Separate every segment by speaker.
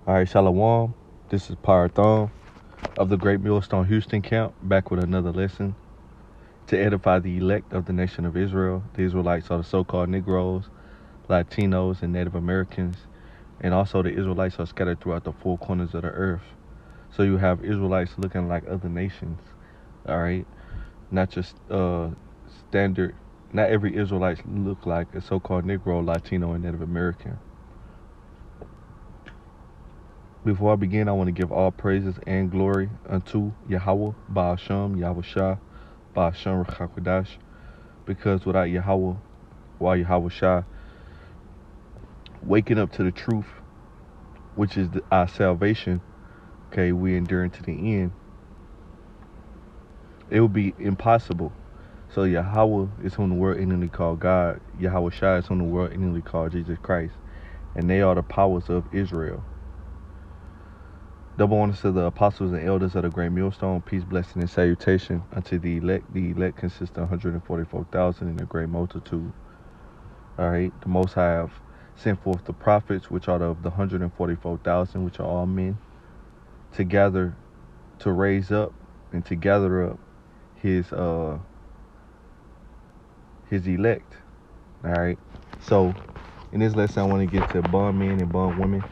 Speaker 1: All right, Shalom. This is Parathon of the Great Millstone Houston Camp, back with another lesson to edify the elect of the nation of Israel. The Israelites are the so-called Negroes, Latinos, and Native Americans, and also the Israelites are scattered throughout the four corners of the earth. So you have Israelites looking like other nations. All right, not just standard. Not every Israelite look like a so-called Negro, Latino, and Native American. Before I begin, I want to give all praises and glory unto Yahweh, Ba'ashem, Yahweh Shah, Ba'ashem Rechakadash, because without Yahweh, while Yahweh Shah, waking up to the truth, which is our salvation, okay, we enduring to the end, it would be impossible. So Yahweh is whom the world innately called God. Yahweh Shah is whom the world innately called Jesus Christ. And they are the powers of Israel. Double honors to the apostles and elders of the great millstone. Peace, blessing, and salutation unto the elect. The elect consist of 144,000 in a great multitude. All right. The Most High have sent forth the prophets, which are of the 144,000, which are all men, to gather, to raise up, and to gather up his elect. All right. So, in this lesson, I want to get to bondmen and bondwomen.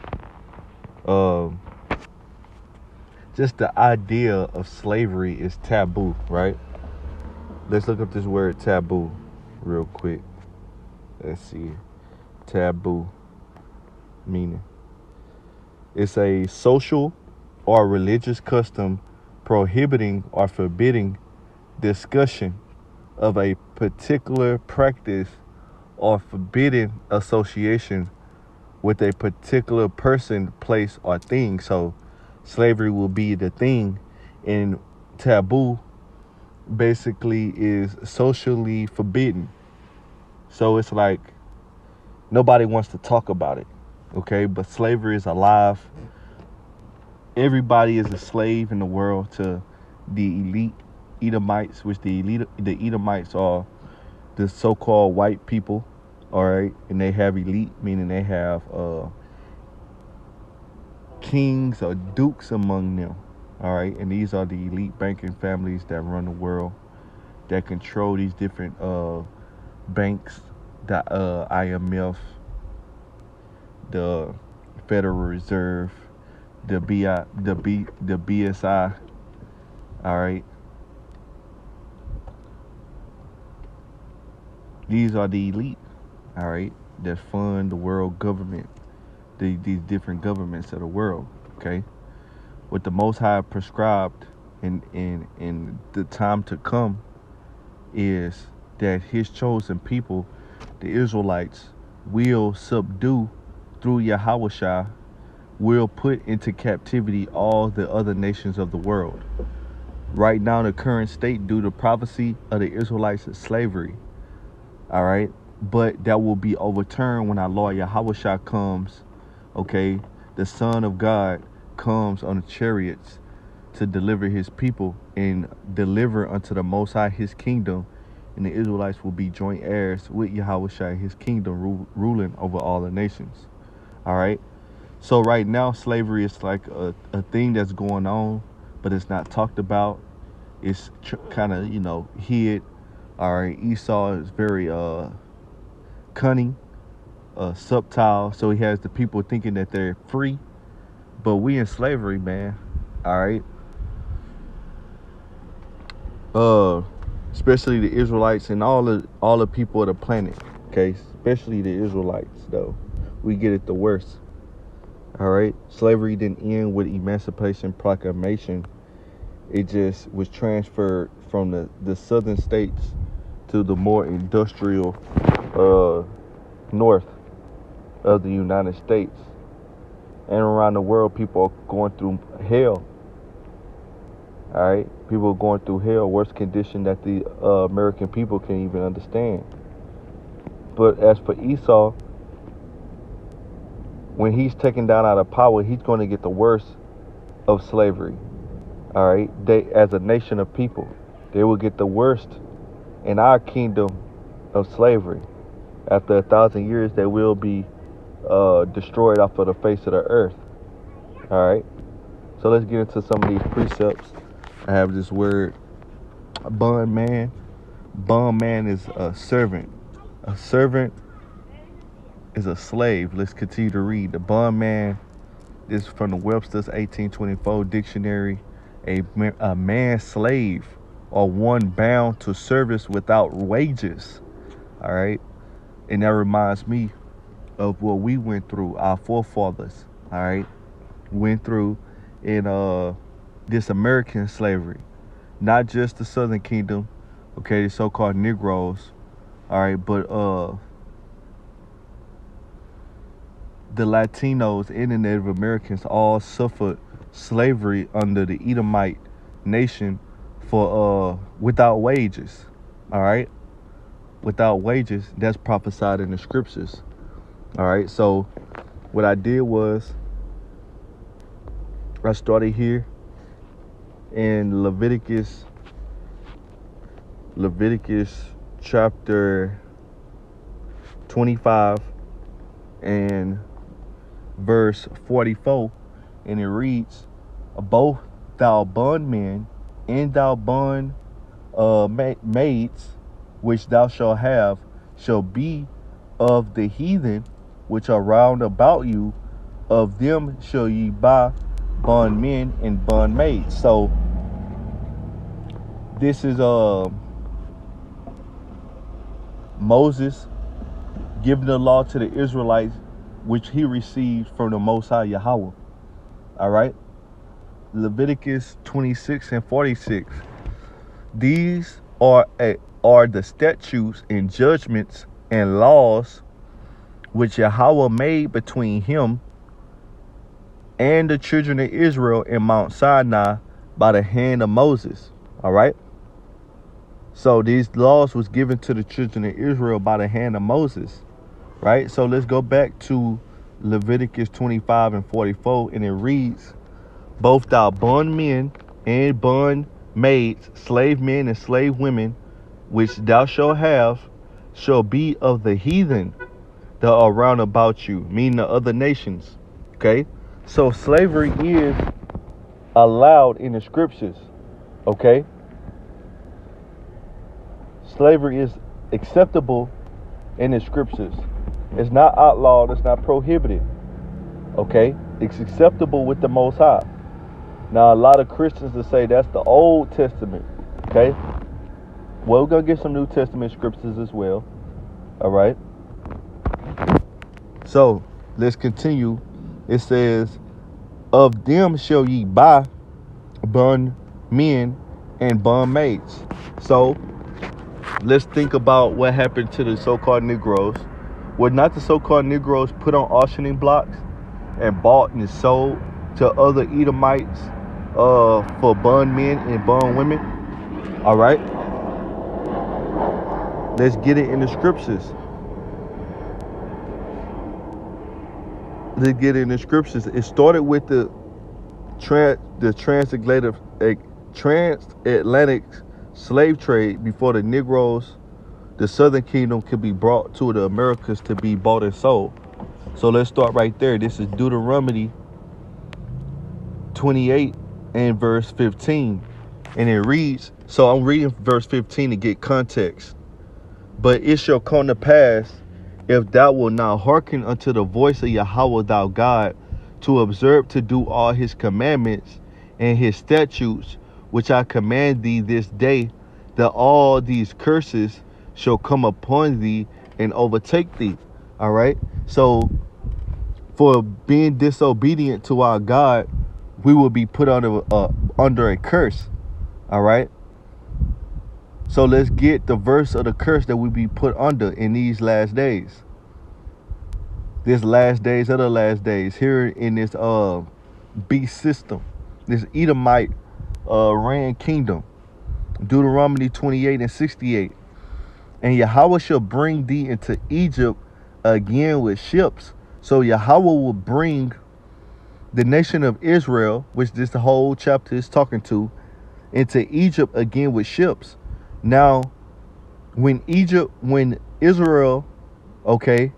Speaker 1: Just the idea of slavery is taboo, right? Let's look up this word taboo real quick. Let's see. Taboo meaning. It's a social or religious custom prohibiting or forbidding discussion of a particular practice or forbidding association with a particular person, place, or thing. So slavery will be the thing, and taboo basically is socially forbidden. So it's like nobody wants to talk about it, okay? But slavery is alive. Everybody is a slave in the world to the elite Edomites, which the Edomites are the so-called white people, all right? And they have elite, meaning they have kings or dukes among them, all right? And these are the elite banking families that run the world, that control these different banks, the IMF, the Federal Reserve, the BSI, all right? These are the elite, all right, that fund the world government, these different governments of the world, okay? What the Most High prescribed in the time to come is that his chosen people, the Israelites, will subdue through Yahweh, will put into captivity all the other nations of the world. Right now, the current state, due to prophecy of the Israelites, is slavery. All right, but that will be overturned when our Lord Yahweh comes. Okay, the Son of God comes on the chariots to deliver his people and deliver unto the Most High his kingdom, and the Israelites will be joint heirs with Yahweh his kingdom, ruling over all the nations. All right, so right now slavery is like a thing that's going on, but it's not talked about. It's kind of hid. All right, Esau is very cunning, subtle, so he has the people thinking that they're free, but we in slavery, man. All right, especially the Israelites and all the people of the planet. Okay, especially the Israelites, though, we get it the worst. All right, slavery didn't end with Emancipation Proclamation. It just was transferred from the southern states to the more industrial north of the United States. And around the world, people are going through hell. All right, people are going through hell, worse condition that the American people can't even understand. But as for Esau, when he's taken down out of power, he's going to get the worst of slavery. All right, they, as a nation of people, they will get the worst in our kingdom of slavery. After 1,000 years, they will be destroyed off of the face of the earth. All right. So let's get into some of these precepts. I have this word, bondman. Bondman is a servant. A servant is a slave. Let's continue to read. The bondman is from the Webster's 1824 dictionary. A man slave, or one bound to service without wages. All right. And that reminds me of what we went through, our forefathers. All right. Went through in this American slavery. Not just the Southern Kingdom, okay, the so-called Negroes, all right, but the Latinos and the Native Americans all suffered slavery under the Edomite nation for without wages, all right, without wages. That's prophesied in the scriptures, all right. So what I did was I started here in Leviticus chapter 25 and verse 44, and it reads, both thou bondmen and thou bond maids which thou shalt have shall be of the heathen which are round about you, of them shall ye buy bondmen and bondmaids. So this is Moses giving the law to the Israelites, which he received from the Most High Yahweh. All right. Leviticus 26 and 46. These are the statutes and judgments and laws which Yahweh made between him and the children of Israel in Mount Sinai by the hand of Moses. All right. So these laws was given to the children of Israel by the hand of Moses. Right. So let's go back to Leviticus 25 and 44, and it reads, both thou bondmen and bondmaids, slave men and slave women, which thou shalt have, shall be of the heathen that are round about you, meaning the other nations. Okay. So slavery is allowed in the scriptures. Okay. Slavery is acceptable in the scriptures. It's not outlawed. It's not prohibited. Okay. It's acceptable with the Most High. Now, a lot of Christians will say that's the Old Testament. Okay. Well, we're going to get some New Testament scriptures as well. All right. So let's continue. It says, of them shall ye buy bondmen and bondmaids. So let's think about what happened to the so-called Negroes. Were not the so-called Negroes put on auctioning blocks and bought and sold to other Edomites for bondmen and bondwomen? All right. Let's get it in the scriptures. Let's get it in the scriptures. It started with the transatlantic slave trade before the Negroes, the Southern Kingdom, could be brought to the Americas to be bought and sold. So let's start right there. This is Deuteronomy 28 and verse 15. And it reads, so I'm reading verse 15 to get context. But it shall come to pass, if thou wilt not hearken unto the voice of Yahweh thy God, to observe to do all his commandments and his statutes, which I command thee this day, that all these curses shall come upon thee and overtake thee. All right. So for being disobedient to our God, we will be put under a curse. All right. So let's get the verse of the curse that we be put under in these last days. This last days of the last days here in this beast system, this Edomite ran kingdom. Deuteronomy 28 and 68. And Yahweh shall bring thee into Egypt again with ships. So Yahweh will bring the nation of Israel, which this whole chapter is talking to, into Egypt again with ships. Now, when Israel, okay,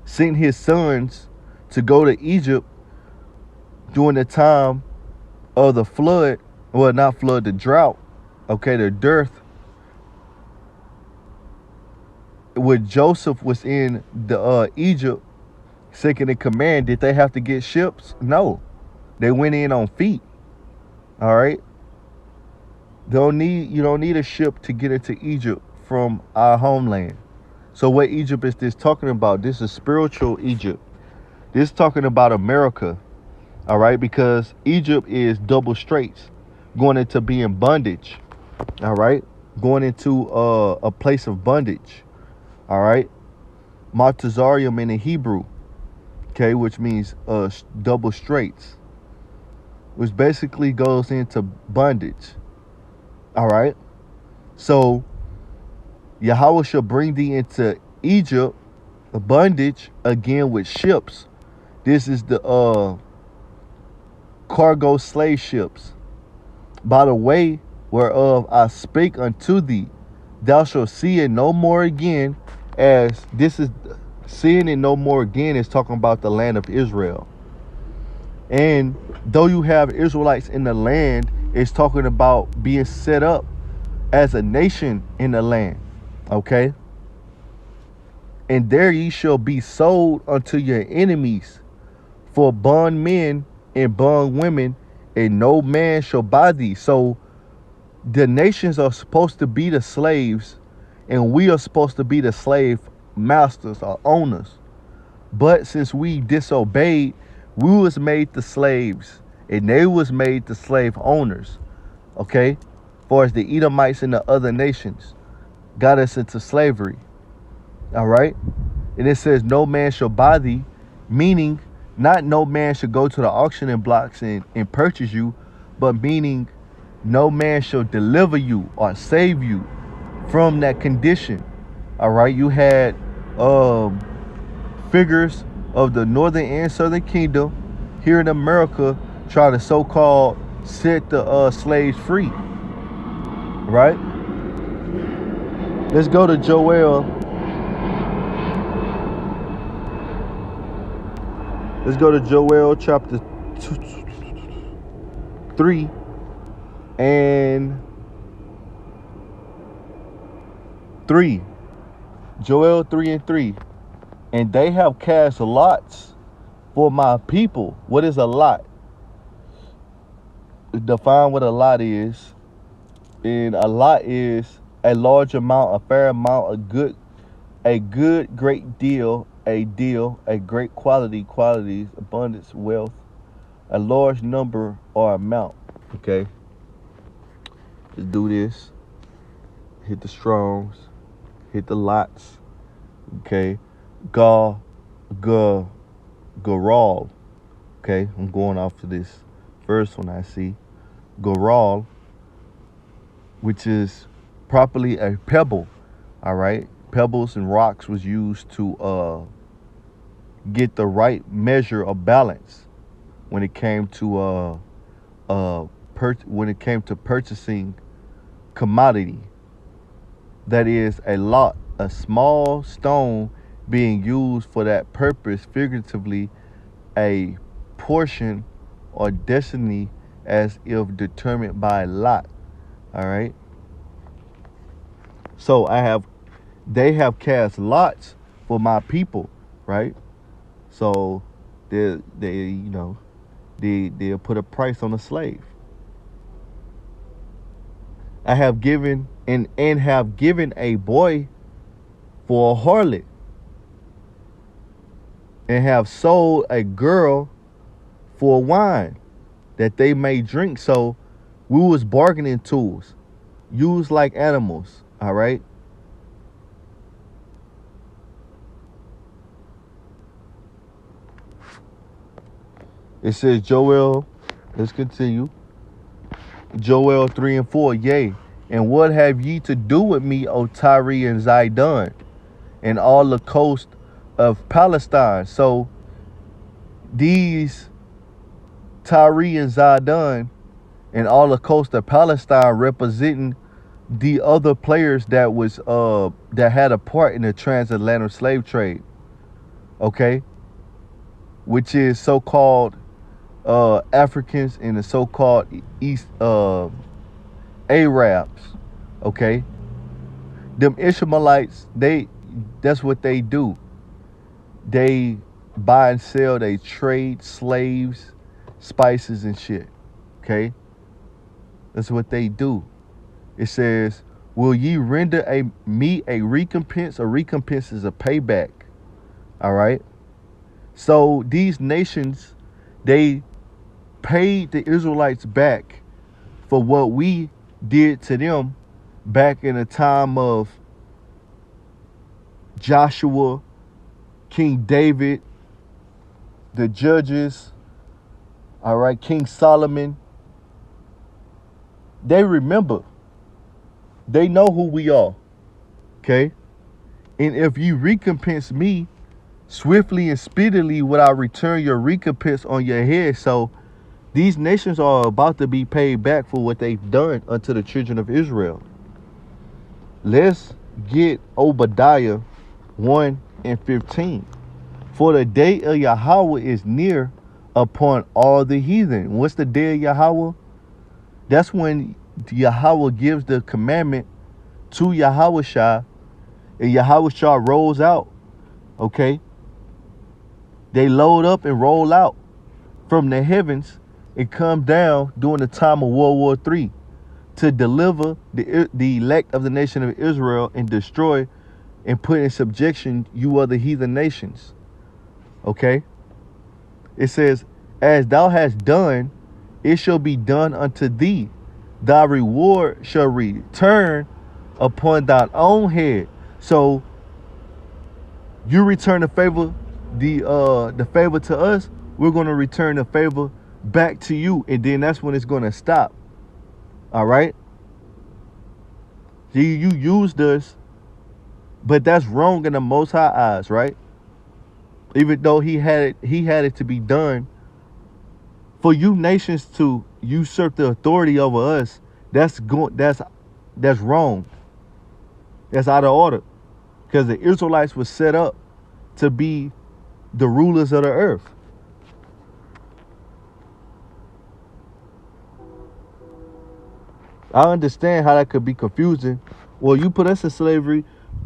Speaker 1: sent his sons to go to Egypt during the time of the flood, well, not flood, the drought, okay, the dearth, when Joseph was in the Egypt, second in command, did they have to get ships? No, they went in on feet. All right, you don't need a ship to get into Egypt from our homeland. So what Egypt is this talking about? This is spiritual Egypt. This is talking about America. All right, because Egypt is double straits, going into being bondage. All right, going into a place of bondage. All right, Martazarium in the Hebrew, okay, which means double straits, which basically goes into bondage. All right, so Yahweh shall bring thee into Egypt, bondage again with ships. This is the cargo slave ships. By the way whereof I spake unto thee, thou shalt see it no more again. As this is seeing it no more again is talking about the land of Israel. And though you have Israelites in the land, it's talking about being set up as a nation in the land. Okay. And there ye shall be sold unto your enemies for bondmen and bondwomen, and no man shall buy thee. So the nations are supposed to be the slaves, and we are supposed to be the slave masters or owners. But since we disobeyed, we was made the slaves, and they was made the slave owners. Okay, as far as the Edomites and the other nations got us into slavery. All right, and it says no man shall buy thee, meaning not no man should go to the auctioning blocks and purchase you, but meaning no man shall deliver you or save you from that condition. All right, you had figures of the northern and southern kingdom here in America trying to so-called set the slaves free. Right? Let's go to Joel. Let's go to Joel chapter 3 and 3. Joel 3 and 3. And they have cast lots for my people. What is a lot? Define what a lot is. And a lot is a large amount, a fair amount, a good, great deal, a great qualities, abundance, wealth, a large number or amount. Okay. Let's do this. Hit the Strongs. Hit the lots. Okay. Garal. Okay. I'm going off to this first one I see. Garal, which is properly a pebble. All right. Pebbles and rocks was used to get the right measure of balance when it came to purchasing commodity. That is a lot, a small stone being used for that purpose, figuratively, a portion or destiny as if determined by a lot. All right. So they have cast lots for my people, right? So they'll put a price on a slave. I have given and have given a boy for a harlot, and have sold a girl for wine that they may drink. So we was bargaining tools, used like animals. All right. It says Joel, let's continue. Joel 3 and 4, yea, and what have ye to do with me, O Tyre and Zidon, and all the coast of Palestine? So these Tyre and Zidon and all the coast of Palestine representing the other players that was that had a part in the transatlantic slave trade. Okay, which is so-called Africans and the so-called East Arabs. Okay, them Ishmaelites, that's what they do. They buy and sell. They trade slaves, spices, and shit. Okay, that's what they do. It says, "Will ye render me a recompense?" A recompense is a payback. All right. So these nations, they paid the Israelites back for what we did to them back in the time of Joshua, King David, the judges, all right, King Solomon. They remember. They know who we are. Okay? And if you recompense me swiftly and speedily, will I return your recompense on your head. So these nations are about to be paid back for what they've done unto the children of Israel. Let's get Obadiah 1 and 15. For the day of Yahweh is near upon all the heathen. What's the day of Yahweh? That's when Yahweh gives the commandment to Yahushua, and Yahushua rolls out. Okay? They load up and roll out from the heavens and come down during the time of World War III to deliver the elect of the nation of Israel and destroy and put in subjection you other heathen nations. Okay? It says, as thou hast done, it shall be done unto thee. Thy reward shall return upon thine own head. So you return the favor, the favor to us, we're going to return the favor back to you, and then that's when it's going to stop. All right? You used us, but that's wrong in the Most High eyes, right? Even though he had it to be done for you nations to usurp the authority over us. That's wrong. That's out of order, because the Israelites were set up to be the rulers of the earth. I understand how that could be confusing. Well, you put us in slavery.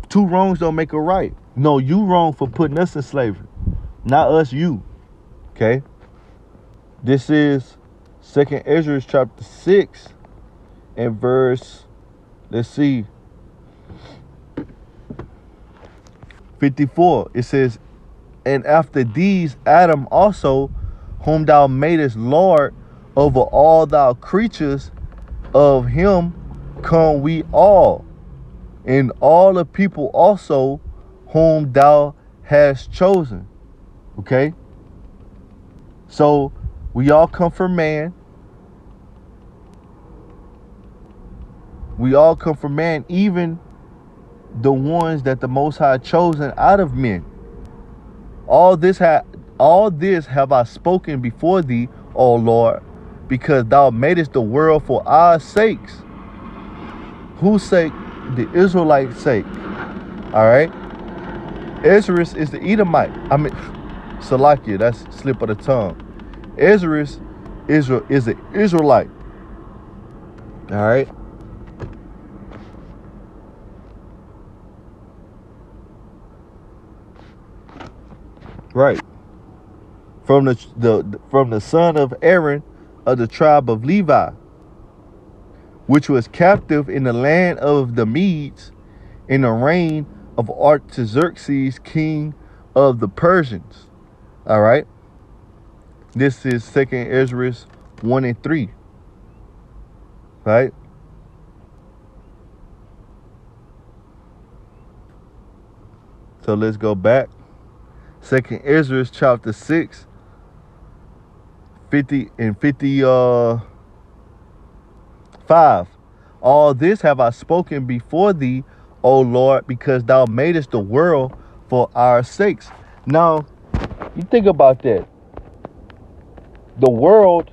Speaker 1: Two wrongs don't make a right. No, you wrong for putting us in slavery. Not us, you. Okay? This is 2nd Ezra chapter 6 and verse, let's see, 54. It says, and after these Adam also, whom thou madest Lord over all thy creatures, of him come we all, and all the people also whom thou hast chosen. Okay? So we all come from man. We all come from man, even the ones that the Most High chosen out of men. All this have I spoken before thee, O Lord, because thou madest the world for our sakes. Whose sake? The Israelites' sake. All right? Ezra is the Edomite. Salakia, that's slip of the tongue. Ezra is an Israelite. All right? Right. From the son of Aaron of the tribe of Levi, which was captive in the land of the Medes in the reign of Artaxerxes, king of the Persians. All right. This is 2nd Ezra 1 and 3. Right. So let's go back. 2nd Ezra chapter 6, 50 and 55. All this have I spoken before thee, O Lord, because thou madest the world for our sakes. Now, you think about that. The world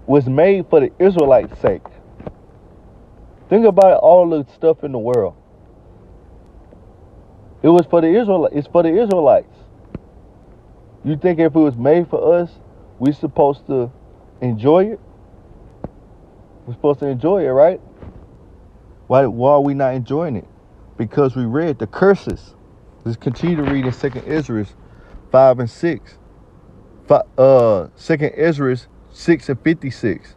Speaker 1: was made for the Israelites' sake. Think about all the stuff in the world. It was for the Israelites. It's for the Israelites. You think if it was made for us, we supposed to enjoy it? We're supposed to enjoy it, right? Why are we not enjoying it? Because we read the curses. Let's continue to read in 2nd Ezra 5 and 6. 2nd Ezra 6 and 56.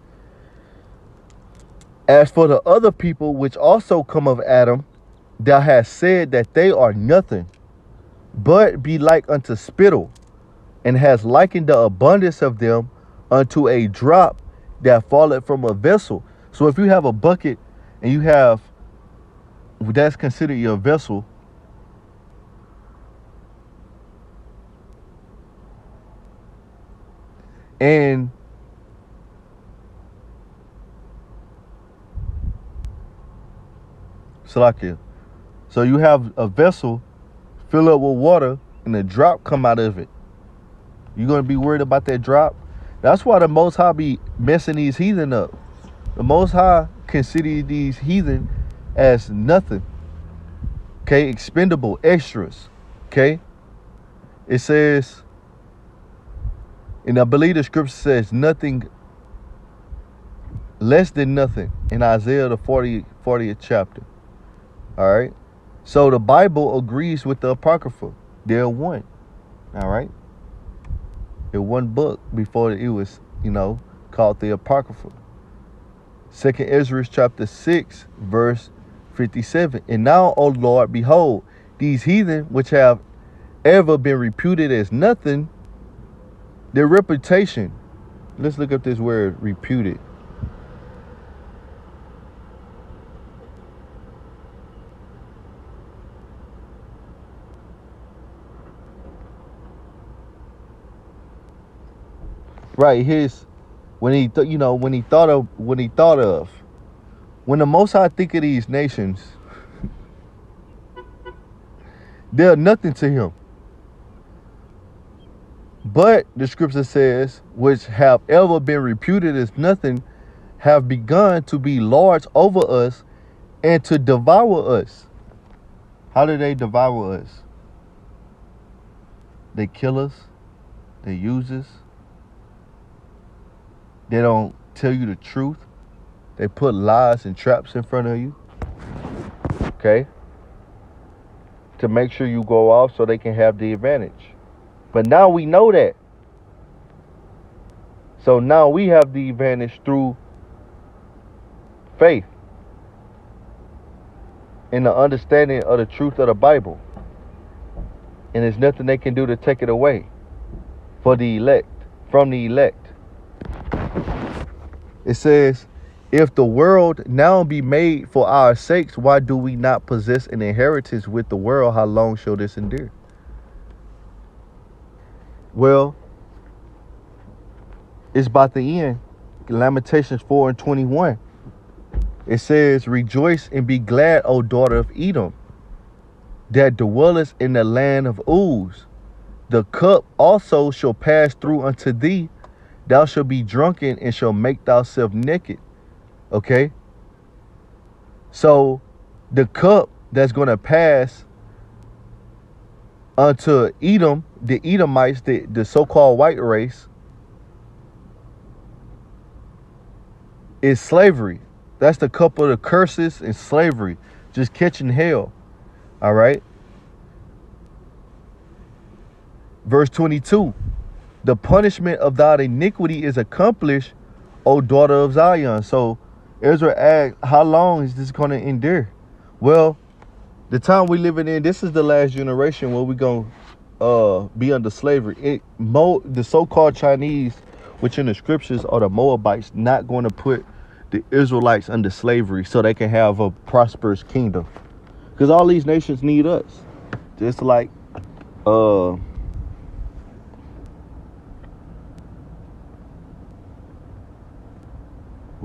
Speaker 1: As for the other people which also come of Adam, thou hast said that they are nothing, but be like unto spittle, and has likened the abundance of them unto a drop that falleth from a vessel. So if you have a bucket and you have, that's considered your vessel, and Salakia. So you have a vessel fill up with water and a drop come out of it. You gonna be worried about that drop? That's why the Most High be messing these heathen up. The Most High consider these heathen as nothing. Okay, expendable, extras. Okay, it says, and I believe the scripture says nothing less than nothing in Isaiah the 40th chapter. All right, so the Bible agrees with the Apocrypha. They're one. All right, they're one book before it was, called the Apocrypha. 2nd Ezra chapter 6 verse 57. And now, O Lord, behold, these heathen which have ever been reputed as nothing, their reputation. Let's look up this word, reputed. Right, when the Most High think of these nations, they're nothing to him. But the scripture says, which have ever been reputed as nothing, have begun to be lords over us and to devour us. How do they devour us? They kill us. They use us. They don't tell you the truth. They put lies and traps in front of you. Okay? To make sure you go off so they can have the advantage. But now we know that. So now we have the advantage through faith in the understanding of the truth of the Bible. And there's nothing they can do to take it away for the elect, from the elect. It says, if the world now be made for our sakes, why do we not possess an inheritance with the world? How long shall this endure? Well, it's about the end. Lamentations 4 and 21. It says, rejoice and be glad, O daughter of Edom, that dwellest in the land of Uz. The cup also shall pass through unto thee. Thou shalt be drunken and shall make thyself naked. Okay? So the cup that's going to pass unto Edom, the Edomites, the so-called white race, is slavery. That's the cup of the curses and slavery. Just catching hell. All right? Verse 22. The punishment of thy iniquity is accomplished, O daughter of Zion. So Ezra asked, how long is this going to endure? Well, the time we living in, this is the last generation where we're going to be under slavery. The so-called Chinese, which in the scriptures are the Moabites, not going to put the Israelites under slavery so they can have a prosperous kingdom. Because all these nations need us. Just like what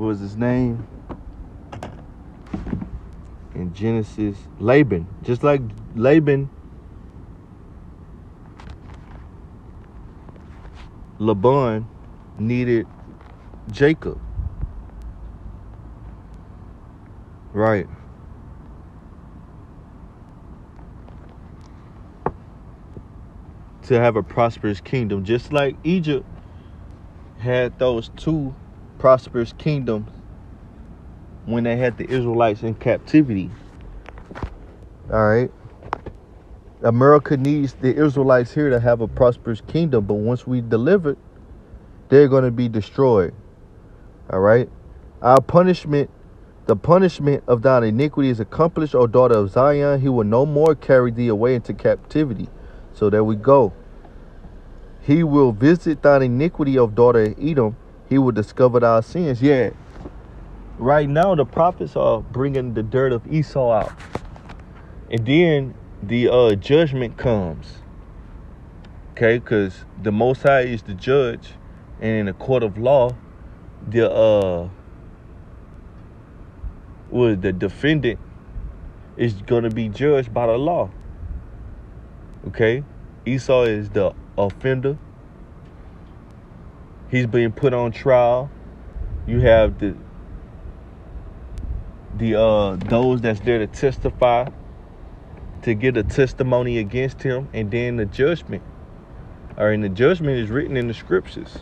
Speaker 1: was his name in Genesis? Laban. Just like Laban, Laban needed Jacob. Right. to have a prosperous kingdom, just like Egypt had those two prosperous kingdoms when they had the Israelites in captivity. All right. America needs the Israelites here to have a prosperous kingdom, but once we deliver, they're going to be destroyed. All right. Our punishment, the punishment of thine iniquity is accomplished, O daughter of Zion. He will no more carry thee away into captivity. So there we go. He will visit thine iniquity, of daughter of Edom. He will discover thy sins. Yeah. Right now, the prophets are bringing the dirt of Esau out. And then the judgment comes. Okay, because the Most High is the judge. And in the court of law, the defendant is going to be judged by the law. Okay? Esau is the offender. He's being put on trial. You have the those that's there to testify, to give a testimony against him, and then the judgment. All right, and the judgment is written in the scriptures.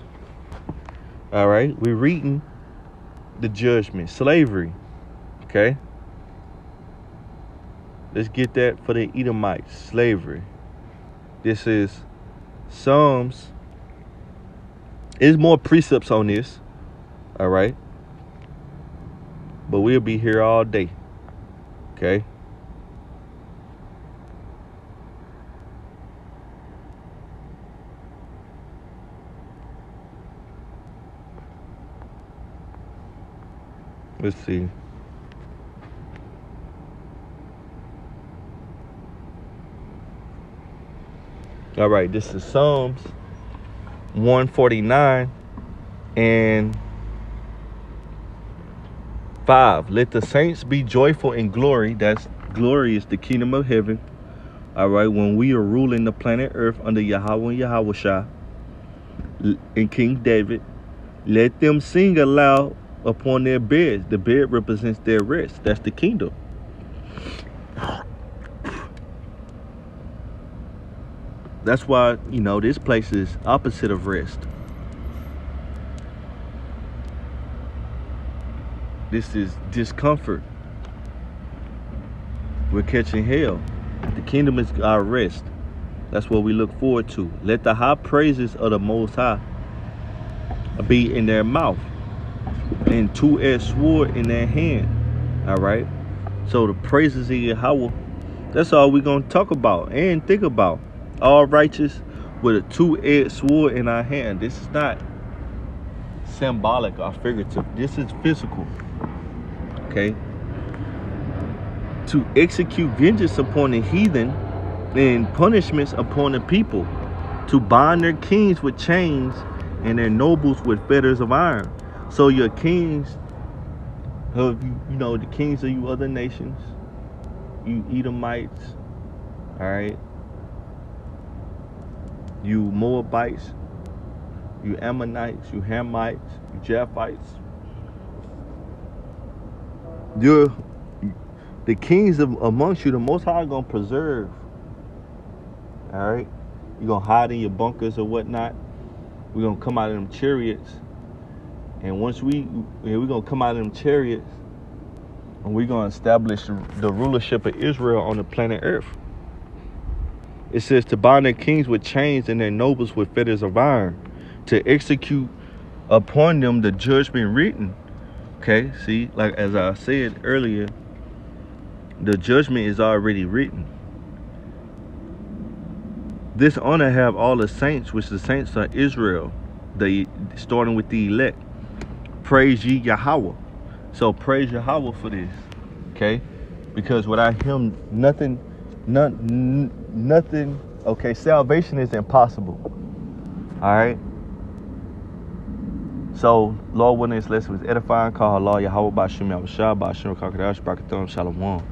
Speaker 1: All right, we're reading the judgment. Slavery. Okay? Let's get that for the Edomites. Slavery. This is Psalms. There's more precepts on this. All right? But we'll be here all day. Okay? Let's see. All right, this is Psalms 149 and 5. Let the saints be joyful in glory. That's glory is the kingdom of heaven. All right, when we are ruling the planet Earth under Yahweh and Yahweh and King David, let them sing aloud upon their beds. The bed represents their rest. That's the kingdom. That's why, this place is opposite of rest. This is discomfort. We're catching hell. The kingdom is our rest. That's what we look forward to. Let the high praises of the Most High be in their mouth, and two-edged sword in their hand. All right? So the praises of Yahweh, that's all we're going to talk about and think about. All righteous with a two-edged sword in our hand. This is not symbolic or figurative. This is physical. Okay? To execute vengeance upon the heathen and punishments upon the people. To bind their kings with chains and their nobles with fetters of iron. So your kings, the kings of you other nations, you Edomites, all right? You Moabites, you Ammonites, you Hamites, you Japhites. The kings amongst you, the Most High going to preserve. All right? You're going to hide in your bunkers or whatnot. We're going to come out of them chariots. And once we're going to come out of them chariots, and we're going to establish the rulership of Israel on the planet Earth. It says to bind their kings with chains and their nobles with fetters of iron, to execute upon them the judgment written. Okay, see, like as I said earlier, the judgment is already written. This honor have all the saints, which the saints are Israel, starting with the elect. Praise ye Yahweh. So praise Yahweh for this. Okay, because without him, nothing. Okay, salvation is impossible. All right. So, Lord, when this lesson was edifying, call Allah Yahweh Bashim Yahweh Shah Bashim Kakadash Brakatham Shalom.